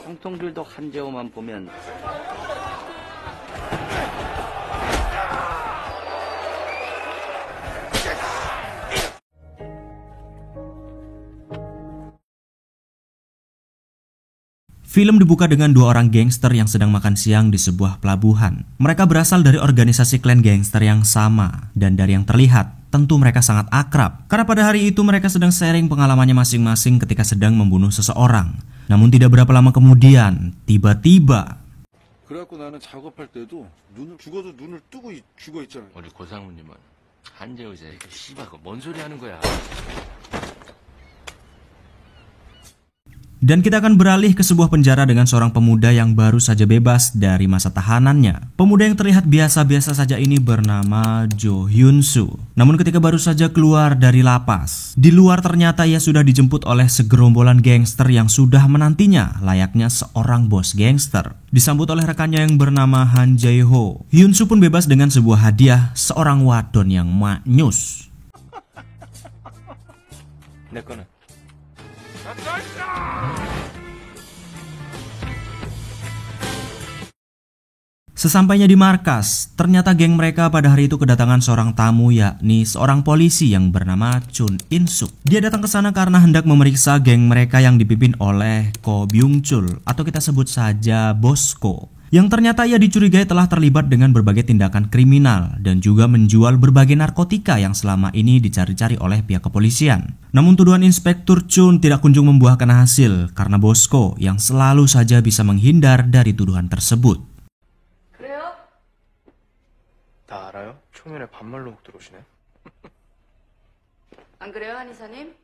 형통들도 한재호만 보면 Film dibuka dengan dua orang gangster yang sedang makan siang di sebuah pelabuhan. Mereka berasal dari organisasi klan gangster yang sama, dan dari yang terlihat, tentu mereka sangat akrab. Karena pada hari itu mereka sedang sharing pengalamannya masing-masing ketika sedang membunuh seseorang. Namun tidak berapa lama kemudian, tiba-tiba 그래갖고 나는 작업할 때도 죽어도 눈을 뜨고 죽어 있잖아요. 우리 고상무님은 한재우 제 씨발 그거 뭔 소리 하는 거야? Dan kita akan beralih ke sebuah penjara dengan seorang pemuda yang baru saja bebas dari masa tahanannya. Pemuda yang terlihat biasa-biasa saja ini bernama Jo Hyun Soo. Namun ketika baru saja keluar dari lapas, di luar ternyata ia sudah dijemput oleh segerombolan gangster yang sudah menantinya layaknya seorang bos gangster. Disambut oleh rekannya yang bernama Han Jae Ho. Hyun Soo pun bebas dengan sebuah hadiah, seorang wadon yang maknyus. 내 거는 Sesampainya di markas, ternyata geng mereka pada hari itu kedatangan seorang tamu, yakni seorang polisi yang bernama Chun In Suk. Dia datang ke sana karena hendak memeriksa geng mereka yang dipimpin oleh Ko Byung Chul atau kita sebut saja Bosco. Yang ternyata ia dicurigai telah terlibat dengan berbagai tindakan kriminal dan juga menjual berbagai narkotika yang selama ini dicari-cari oleh pihak kepolisian. Namun tuduhan Inspektur Chun tidak kunjung membuahkan hasil karena Bosco yang selalu saja bisa menghindar dari tuduhan tersebut. 다 알아요? 초면에 반말로 훅 들어오시네. 안 그래요, 한의사님?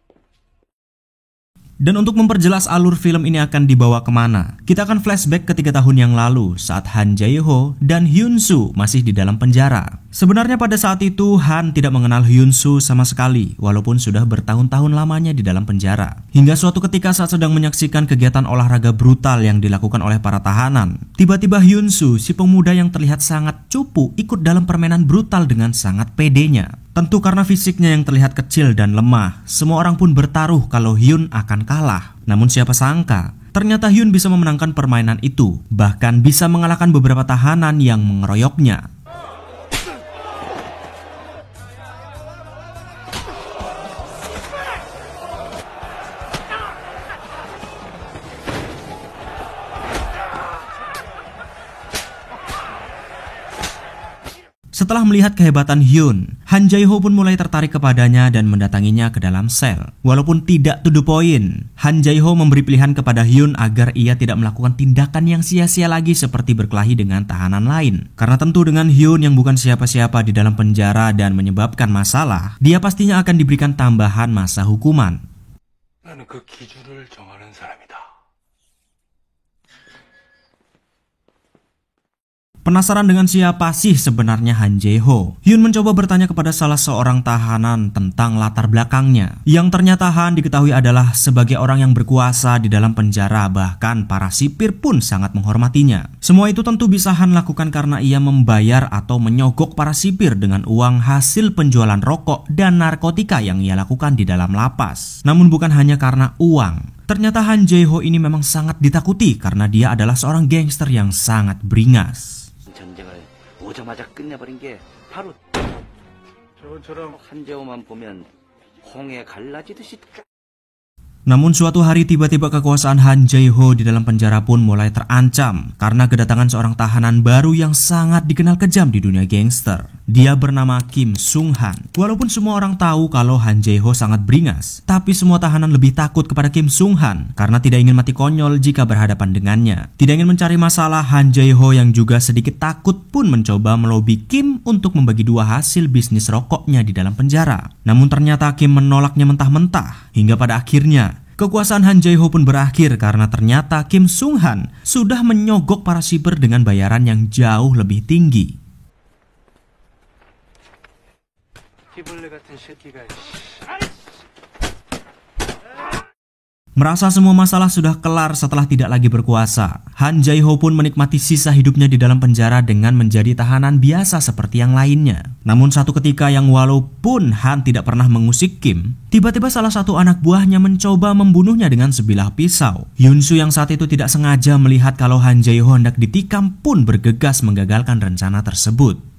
Dan untuk memperjelas alur film ini akan dibawa kemana, kita akan flashback ke 3 tahun yang lalu saat Han Jae Ho dan Hyun Soo masih di dalam penjara. Sebenarnya pada saat itu Han tidak mengenal Hyun Soo sama sekali, walaupun sudah bertahun-tahun lamanya di dalam penjara. Hingga suatu ketika saat sedang menyaksikan kegiatan olahraga brutal yang dilakukan oleh para tahanan, tiba-tiba Hyun Soo, si pemuda yang terlihat sangat cupu, ikut dalam permainan brutal dengan sangat pedenya. Tentu karena fisiknya yang terlihat kecil dan lemah, semua orang pun bertaruh kalau Hyun akan kalah. Namun siapa sangka, ternyata Hyun bisa memenangkan permainan itu, bahkan bisa mengalahkan beberapa tahanan yang mengeroyoknya. Setelah melihat kehebatan Hyun, Han Jae Ho pun mulai tertarik kepadanya dan mendatanginya ke dalam sel. Walaupun tidak to the point, Han Jae Ho memberi pilihan kepada Hyun agar ia tidak melakukan tindakan yang sia-sia lagi seperti berkelahi dengan tahanan lain. Karena tentu dengan Hyun yang bukan siapa-siapa di dalam penjara dan menyebabkan masalah, dia pastinya akan diberikan tambahan masa hukuman. 나는 그 기준을 정하는 사람이다. Penasaran dengan siapa sih sebenarnya Han Jae Ho? Hyun mencoba bertanya kepada salah seorang tahanan tentang latar belakangnya. Yang ternyata Han diketahui adalah sebagai orang yang berkuasa di dalam penjara, bahkan para sipir pun sangat menghormatinya. Semua itu tentu bisa Han lakukan karena ia membayar atau menyogok para sipir dengan uang hasil penjualan rokok dan narkotika yang ia lakukan di dalam lapas. Namun bukan hanya karena uang. Ternyata Han Jae Ho ini memang sangat ditakuti karena dia adalah seorang gangster yang sangat beringas. 전쟁을 오자마자 끝내버린 게 바로 저번처럼 한재호만 보면 홍해 갈라지듯이. Namun suatu hari tiba-tiba kekuasaan Han Jae Ho di dalam penjara pun mulai terancam karena kedatangan seorang tahanan baru yang sangat dikenal kejam di dunia gangster. Dia bernama Kim Sung Han. Walaupun semua orang tahu kalau Han Jae Ho sangat beringas, tapi semua tahanan lebih takut kepada Kim Sung Han karena tidak ingin mati konyol jika berhadapan dengannya. Tidak ingin mencari masalah, Han Jae Ho yang juga sedikit takut pun mencoba melobi Kim untuk membagi dua hasil bisnis rokoknya di dalam penjara. Namun ternyata Kim menolaknya mentah-mentah hingga pada akhirnya kekuasaan Han Jae Ho pun berakhir karena ternyata Kim Sung Han sudah menyogok para sipir dengan bayaran yang jauh lebih tinggi. Merasa semua masalah sudah kelar setelah tidak lagi berkuasa, Han Jae-ho pun menikmati sisa hidupnya di dalam penjara dengan menjadi tahanan biasa seperti yang lainnya. Namun satu ketika yang walaupun Han tidak pernah mengusik Kim, tiba-tiba salah satu anak buahnya mencoba membunuhnya dengan sebilah pisau. Hyun-soo yang saat itu tidak sengaja melihat kalau Han Jae-ho hendak ditikam pun bergegas menggagalkan rencana tersebut.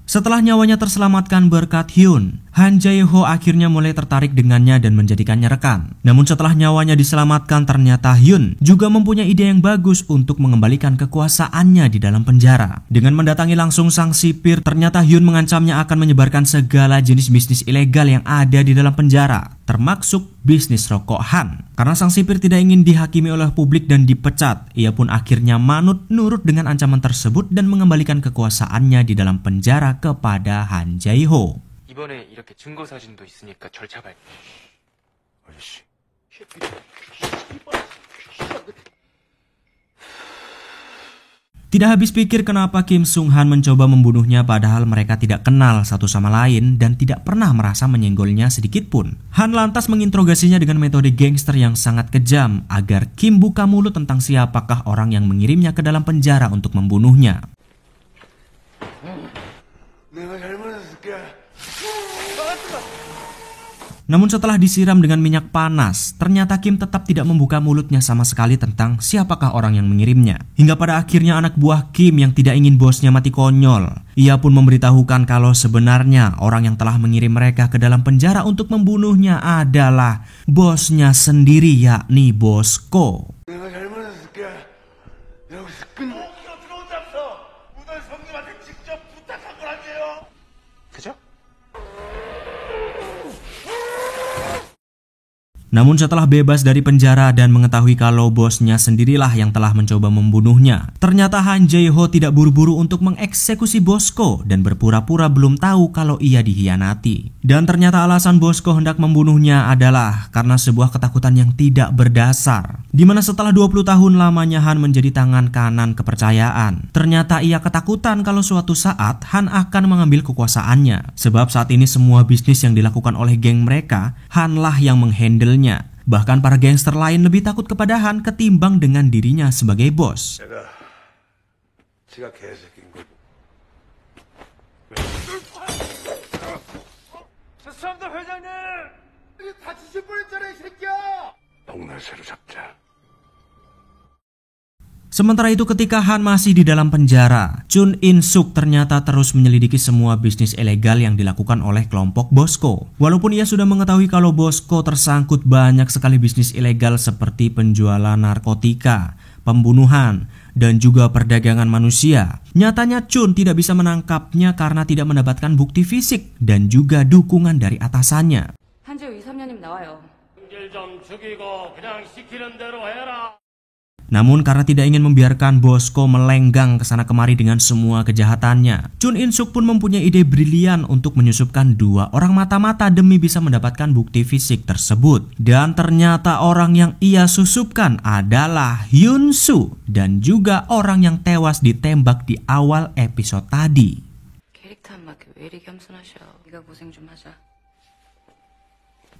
Setelah nyawanya terselamatkan berkat Hyun, Han Jae-ho akhirnya mulai tertarik dengannya dan menjadikannya rekan. Namun setelah nyawanya diselamatkan, ternyata Hyun juga mempunyai ide yang bagus untuk mengembalikan kekuasaannya di dalam penjara. Dengan mendatangi langsung sang sipir, ternyata Hyun mengancamnya akan menyebarkan segala jenis bisnis ilegal yang ada di dalam penjara, termasuk bisnis rokok Han. Karena sang sipir tidak ingin dihakimi oleh publik dan dipecat, ia pun akhirnya manut nurut dengan ancaman tersebut dan mengembalikan kekuasaannya di dalam penjara kepada Han Jae-ho. 이번에 이렇게 증거 사진도 있으니까 절차 밟. 아저씨. Tidak habis pikir kenapa Kim Sung Han mencoba membunuhnya padahal mereka tidak kenal satu sama lain dan tidak pernah merasa menyenggolnya sedikit pun. Han lantas menginterogasinya dengan metode gangster yang sangat kejam agar Kim buka mulut tentang siapakah orang yang mengirimnya ke dalam penjara untuk membunuhnya. Namun setelah disiram dengan minyak panas, ternyata Kim tetap tidak membuka mulutnya sama sekali tentang siapakah orang yang mengirimnya. Hingga pada akhirnya anak buah Kim yang tidak ingin bosnya mati konyol, ia pun memberitahukan kalau sebenarnya orang yang telah mengirim mereka ke dalam penjara untuk membunuhnya adalah bosnya sendiri, yakni Bosko. 그죠? Namun setelah bebas dari penjara dan mengetahui kalau bosnya sendirilah yang telah mencoba membunuhnya, ternyata Han Jae-ho tidak buru-buru untuk mengeksekusi Bosko dan berpura-pura belum tahu kalau ia dihianati. Dan ternyata alasan Bosko hendak membunuhnya adalah karena sebuah ketakutan yang tidak berdasar. Dimana setelah 20 tahun lamanya Han menjadi tangan kanan kepercayaan, ternyata ia ketakutan kalau suatu saat Han akan mengambil kekuasaannya. Sebab saat ini semua bisnis yang dilakukan oleh geng mereka, Han lah yang menghandlenya. Bahkan para gangster lain lebih takut kepada Han ketimbang dengan dirinya sebagai bos. 지가 개새끼인 거고. 죄송합니다 회장님. 이게 다치실 뻔했잖아요 이 새끼야. 동네새로 잡자. Sementara itu ketika Han masih di dalam penjara, Chun In-suk ternyata terus menyelidiki semua bisnis ilegal yang dilakukan oleh kelompok Bosko. Walaupun ia sudah mengetahui kalau Bosko tersangkut banyak sekali bisnis ilegal seperti penjualan narkotika, pembunuhan, dan juga perdagangan manusia, nyatanya Chun tidak bisa menangkapnya karena tidak mendapatkan bukti fisik dan juga dukungan dari atasannya. 한재우 2, 3년이면 나와요. 일 좀 죽이고 그냥 시키는 대로 해라. Namun karena tidak ingin membiarkan Bosko melenggang ke sana kemari dengan semua kejahatannya, Chun In-suk pun mempunyai ide brilian untuk menyusupkan 2 orang mata-mata demi bisa mendapatkan bukti fisik tersebut. Dan ternyata orang yang ia susupkan adalah Hyun-soo dan juga orang yang tewas ditembak di awal episode tadi. 캐릭터 안 맞게 왜 이리 겸손하셔. 네가 고생 좀 하자.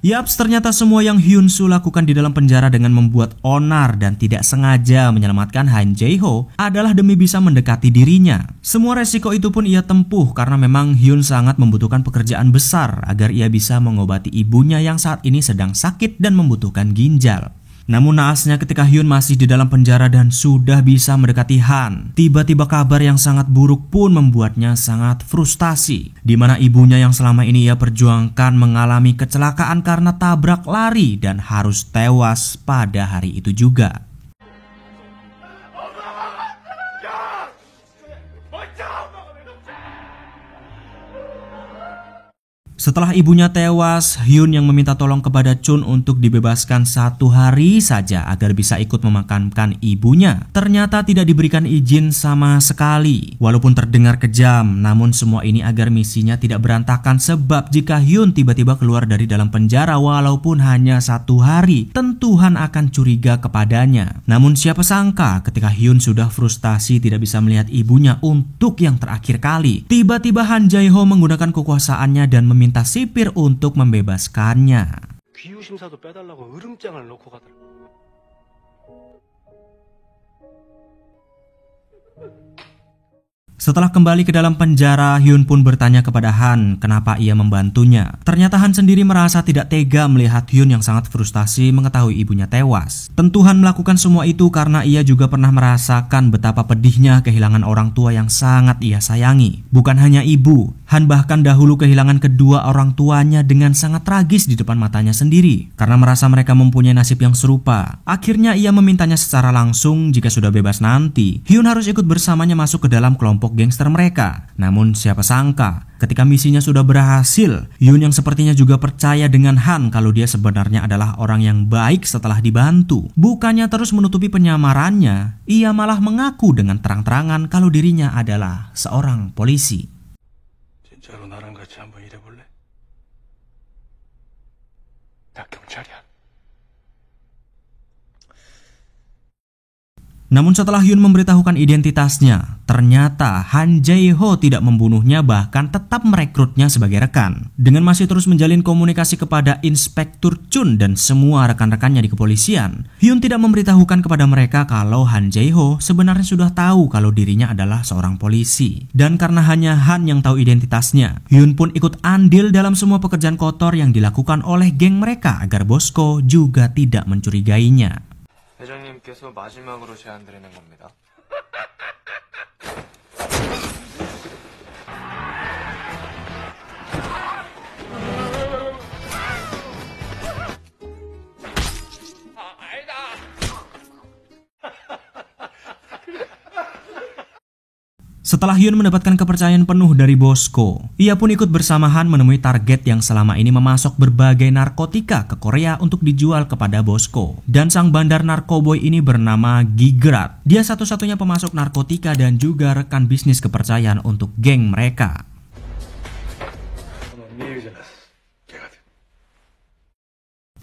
Yaps, ternyata semua yang Hyun-soo lakukan di dalam penjara dengan membuat onar dan tidak sengaja menyelamatkan Han Jae-ho adalah demi bisa mendekati dirinya. Semua resiko itu pun ia tempuh karena memang Hyun sangat membutuhkan pekerjaan besar agar ia bisa mengobati ibunya yang saat ini sedang sakit dan membutuhkan ginjal. Namun naasnya ketika Hyun masih di dalam penjara dan sudah bisa mendekati Han, tiba-tiba kabar yang sangat buruk pun membuatnya sangat frustasi. Di mana ibunya yang selama ini ia perjuangkan mengalami kecelakaan karena tabrak lari dan harus tewas pada hari itu juga. Setelah ibunya tewas, Hyun yang meminta tolong kepada Chun untuk dibebaskan 1 hari saja agar bisa ikut memakamkan ibunya. Ternyata tidak diberikan izin sama sekali. Walaupun terdengar kejam, namun semua ini agar misinya tidak berantakan, sebab jika Hyun tiba-tiba keluar dari dalam penjara walaupun hanya 1 hari, tentu Han akan curiga kepadanya. Namun siapa sangka ketika Hyun sudah frustasi tidak bisa melihat ibunya untuk yang terakhir kali, tiba-tiba Han Jae-ho menggunakan kekuasaannya dan meminta sipir untuk membebaskannya. 귀유심사도 빼달라고 으름장을 놓고 가더라. Setelah kembali ke dalam penjara, Hyun pun bertanya kepada Han kenapa ia membantunya. Ternyata Han sendiri merasa tidak tega melihat Hyun yang sangat frustasi mengetahui ibunya tewas. Tentu Han melakukan semua itu karena ia juga pernah merasakan betapa pedihnya kehilangan orang tua yang sangat ia sayangi. Bukan hanya ibu, Han bahkan dahulu kehilangan kedua orang tuanya dengan sangat tragis di depan matanya sendiri. Karena merasa mereka mempunyai nasib yang serupa, akhirnya ia memintanya secara langsung jika sudah bebas nanti, Hyun harus ikut bersamanya masuk ke dalam kelompok gangster mereka. Namun siapa sangka ketika misinya sudah berhasil, Hyun yang sepertinya juga percaya dengan Han kalau dia sebenarnya adalah orang yang baik setelah dibantu, bukannya terus menutupi penyamarannya, ia malah mengaku dengan terang-terangan kalau dirinya adalah seorang polisi. 진짜로 나랑 같이 한번 일해볼래? 나 경찰이야. Namun setelah Hyun memberitahukan identitasnya, ternyata Han Jae-ho tidak membunuhnya, bahkan tetap merekrutnya sebagai rekan. Dengan masih terus menjalin komunikasi kepada Inspektur Chun dan semua rekan-rekannya di kepolisian, Hyun tidak memberitahukan kepada mereka kalau Han Jae-ho sebenarnya sudah tahu kalau dirinya adalah seorang polisi. Dan karena hanya Han yang tahu identitasnya, Hyun pun ikut andil dalam semua pekerjaan kotor yang dilakukan oleh geng mereka agar Bosco juga tidak mencurigainya. 회장님께서 마지막으로 제안드리는 겁니다. Setelah Hyun mendapatkan kepercayaan penuh dari Bosco, ia pun ikut bersama Han menemui target yang selama ini memasok berbagai narkotika ke Korea untuk dijual kepada Bosco. Dan sang bandar narkoboy ini bernama Gigrat. Dia satu-satunya pemasok narkotika dan juga rekan bisnis kepercayaan untuk geng mereka.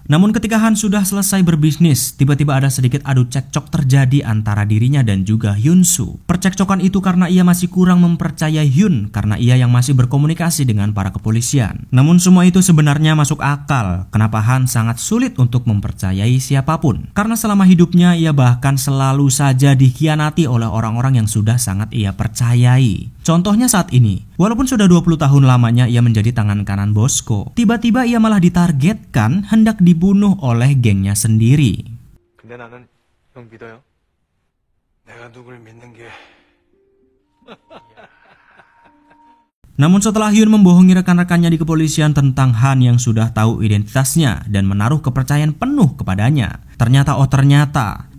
Namun ketika Han sudah selesai berbisnis, tiba-tiba ada sedikit adu cekcok terjadi antara dirinya dan juga Hyun Soo. Percekcokan itu karena ia masih kurang mempercayai Hyun karena ia yang masih berkomunikasi dengan para kepolisian. Namun semua itu sebenarnya masuk akal. Kenapa Han sangat sulit untuk mempercayai siapapun? Karena selama hidupnya ia bahkan selalu saja dikhianati oleh orang-orang yang sudah sangat ia percayai. Contohnya saat ini, walaupun sudah 20 tahun lamanya ia menjadi tangan kanan Bosco, tiba-tiba ia malah ditargetkan hendak dibunuh oleh gengnya sendiri. 근데 나는 형 믿어요. 내가 누굴 믿는 게 Namun setelah Hyun membohongi rekan-rekannya di kepolisian tentang Han yang sudah tahu identitasnya dan menaruh kepercayaan penuh kepadanya, ternyata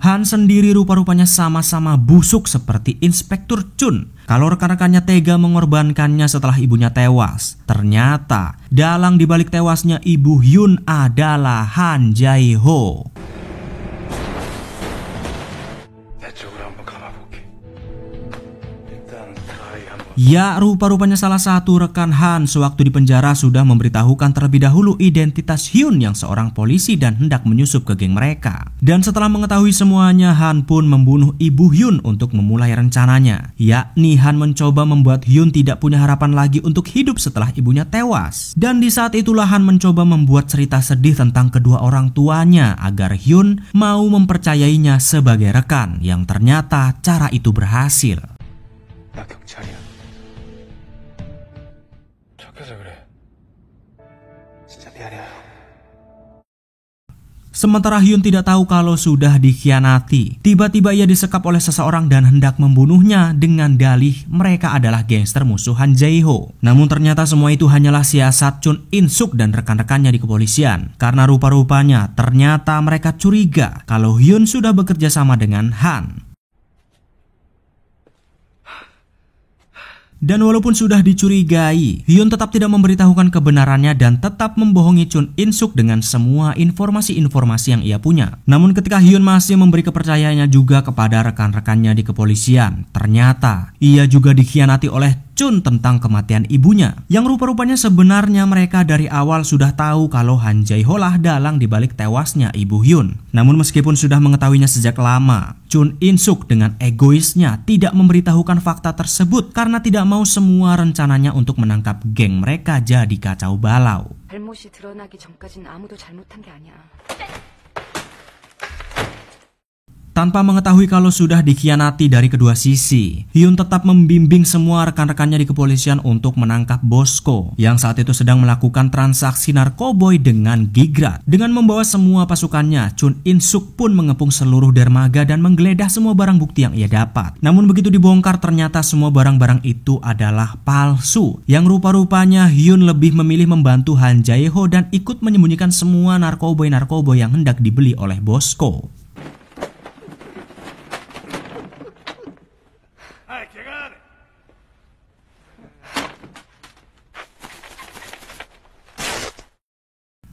Han sendiri rupa-rupanya sama-sama busuk seperti Inspektur Chun. Kalau rekan-rekannya tega mengorbankannya setelah ibunya tewas, ternyata dalang dibalik tewasnya ibu Hyun adalah Han Jae-ho. 내 쪽으로 한번 감아볼게. 일단 가히 한번. Ya, rupa-rupanya salah satu rekan Han sewaktu di penjara sudah memberitahukan terlebih dahulu identitas Hyun yang seorang polisi dan hendak menyusup ke geng mereka. Dan setelah mengetahui semuanya, Han pun membunuh ibu Hyun untuk memulai rencananya. Yakni Han mencoba membuat Hyun tidak punya harapan lagi untuk hidup setelah ibunya tewas. Dan di saat itulah Han mencoba membuat cerita sedih tentang kedua orang tuanya agar Hyun mau mempercayainya sebagai rekan, yang ternyata cara itu berhasil. 나 경찰이야. 착해서 그래. 진짜 미안해. Sementara Hyun tidak tahu kalau sudah dikhianati, tiba-tiba ia disekap oleh seseorang dan hendak membunuhnya dengan dalih mereka adalah gangster musuh Han Jae-ho. Namun ternyata semua itu hanyalah siasat Chun In-suk dan rekan-rekannya di kepolisian. Karena rupa-rupanya ternyata mereka curiga kalau Hyun sudah bekerja sama dengan Han. Dan walaupun sudah dicurigai, Hyun tetap tidak memberitahukan kebenarannya dan tetap membohongi Chun In-suk dengan semua informasi-informasi yang ia punya. Namun ketika Hyun masih memberi kepercayaannya juga kepada rekan-rekannya di kepolisian, ternyata ia juga dikhianati oleh Chun tentang kematian ibunya. Yang rupa-rupanya sebenarnya mereka dari awal sudah tahu kalau Han Jae-ho lah dalang dibalik tewasnya ibu Hyun. Namun meskipun sudah mengetahuinya sejak lama, Chun In-suk dengan egoisnya tidak memberitahukan fakta tersebut karena tidak mau semua rencananya untuk menangkap geng mereka jadi kacau balau. 잘못이 드러나기 전까진 아무도 잘못한 게 아니야. Tanpa mengetahui kalau sudah dikhianati dari kedua sisi, Hyun tetap membimbing semua rekan-rekannya di kepolisian untuk menangkap Bosko yang saat itu sedang melakukan transaksi narkoboy dengan Gigrat. Dengan membawa semua pasukannya, Chun In-suk pun mengepung seluruh dermaga dan menggeledah semua barang bukti yang ia dapat. Namun begitu dibongkar ternyata semua barang-barang itu adalah palsu. Yang rupa-rupanya Hyun lebih memilih membantu Han Jae-ho dan ikut menyembunyikan semua narkoboy-narkoboy yang hendak dibeli oleh Bosko.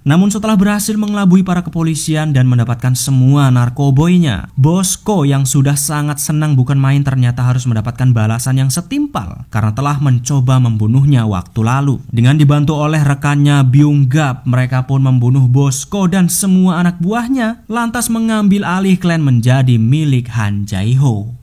Namun setelah berhasil mengelabui para kepolisian dan mendapatkan semua narkoboynya, Bosko yang sudah sangat senang bukan main ternyata harus mendapatkan balasan yang setimpal karena telah mencoba membunuhnya waktu lalu. Dengan dibantu oleh rekannya Byung-gap, mereka pun membunuh Bosko dan semua anak buahnya, lantas mengambil alih klan menjadi milik Han Jae-ho.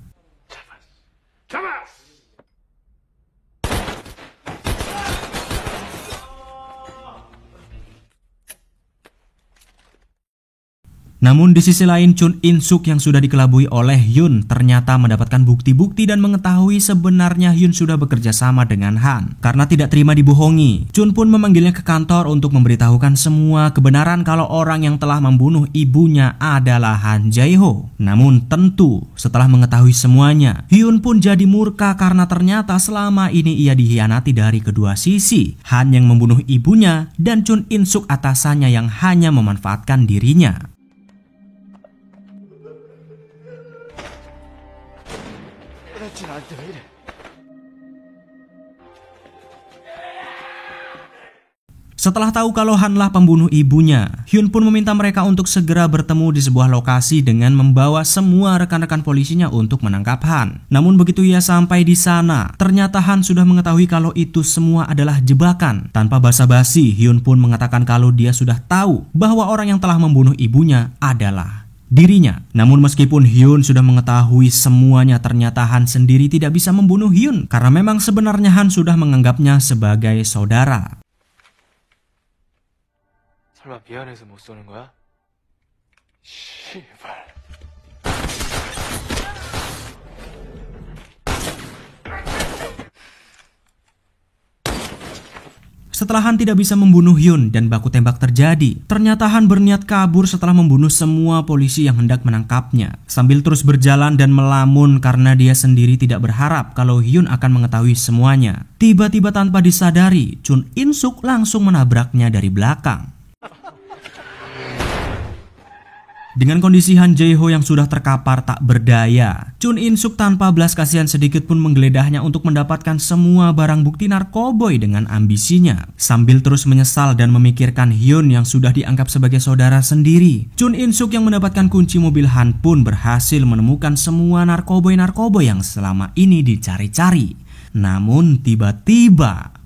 Namun di sisi lain Chun In-suk yang sudah dikelabui oleh Hyun ternyata mendapatkan bukti-bukti dan mengetahui sebenarnya Hyun sudah bekerja sama dengan Han. Karena tidak terima dibohongi, Chun pun memanggilnya ke kantor untuk memberitahukan semua kebenaran kalau orang yang telah membunuh ibunya adalah Han Jae-ho. Namun tentu setelah mengetahui semuanya, Hyun pun jadi murka karena ternyata selama ini ia dikhianati dari kedua sisi. Han yang membunuh ibunya dan Chun In-suk atasannya yang hanya memanfaatkan dirinya. Setelah tahu kalau Hanlah pembunuh ibunya, Hyun pun meminta mereka untuk segera bertemu di sebuah lokasi dengan membawa semua rekan-rekan polisinya untuk menangkap Han. Namun begitu ia sampai di sana, ternyata Han sudah mengetahui kalau itu semua adalah jebakan. Tanpa basa-basi, Hyun pun mengatakan kalau dia sudah tahu bahwa orang yang telah membunuh ibunya adalah dirinya. Namun meskipun Hyun sudah mengetahui semuanya, ternyata Han sendiri tidak bisa membunuh Hyun karena memang sebenarnya Han sudah menganggapnya sebagai saudara. 설마 미안해서 못 쏘는 거야? 씨발. Setelah Han tidak bisa membunuh Hyun dan baku tembak terjadi, ternyata Han berniat kabur setelah membunuh semua polisi yang hendak menangkapnya. Sambil terus berjalan dan melamun karena dia sendiri tidak berharap kalau Hyun akan mengetahui semuanya. Tiba-tiba tanpa disadari, Chun In-suk langsung menabraknya dari belakang. Dengan kondisi Han Jae-ho yang sudah terkapar tak berdaya, Chun In-suk tanpa belas kasihan sedikit pun menggeledahnya untuk mendapatkan semua barang bukti narkoboy dengan ambisinya. Sambil terus menyesal dan memikirkan Hyun yang sudah dianggap sebagai saudara sendiri, Chun In-suk yang mendapatkan kunci mobil Han pun berhasil menemukan semua narkoboy-narkoboy yang selama ini dicari-cari. Namun tiba-tiba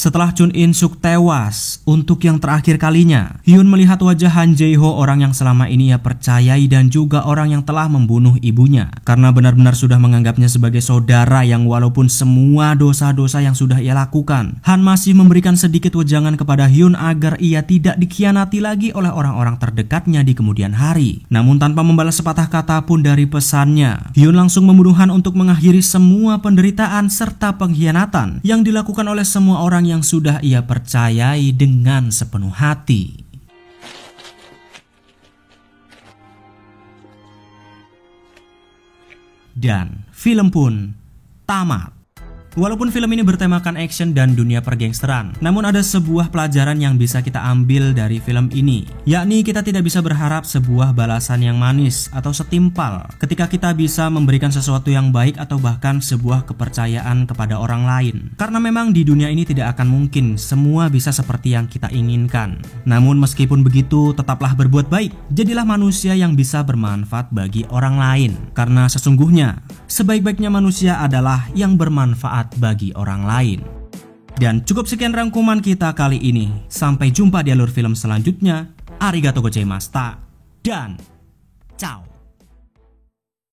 setelah Chun In-suk tewas untuk yang terakhir kalinya, Hyun melihat wajah Han Jae-ho, orang yang selama ini ia percayai dan juga orang yang telah membunuh ibunya. Karena benar-benar sudah menganggapnya sebagai saudara yang walaupun semua dosa-dosa yang sudah ia lakukan, Han masih memberikan sedikit wejangan kepada Hyun agar ia tidak dikhianati lagi oleh orang-orang terdekatnya di kemudian hari. Namun tanpa membalas sepatah kata pun dari pesannya, Hyun langsung membunuh Han untuk mengakhiri semua penderitaan serta pengkhianatan yang dilakukan oleh semua orang yang sudah ia percayai dengan sepenuh hati. Dan film pun tamat. Walaupun film ini bertemakan action dan dunia pergangsteran, namun ada sebuah pelajaran yang bisa kita ambil dari film ini, yakni kita tidak bisa berharap sebuah balasan yang manis atau setimpal ketika kita bisa memberikan sesuatu yang baik atau bahkan sebuah kepercayaan kepada orang lain. Karena memang di dunia ini tidak akan mungkin semua bisa seperti yang kita inginkan. Namun meskipun begitu, tetaplah berbuat baik. Jadilah manusia yang bisa bermanfaat bagi orang lain. Karena sesungguhnya sebaik-baiknya manusia adalah yang bermanfaat bagi orang lain. Dan cukup sekian rangkuman kita kali ini. Sampai jumpa di alur film selanjutnya. Arigatou gozaimashita dan ciao.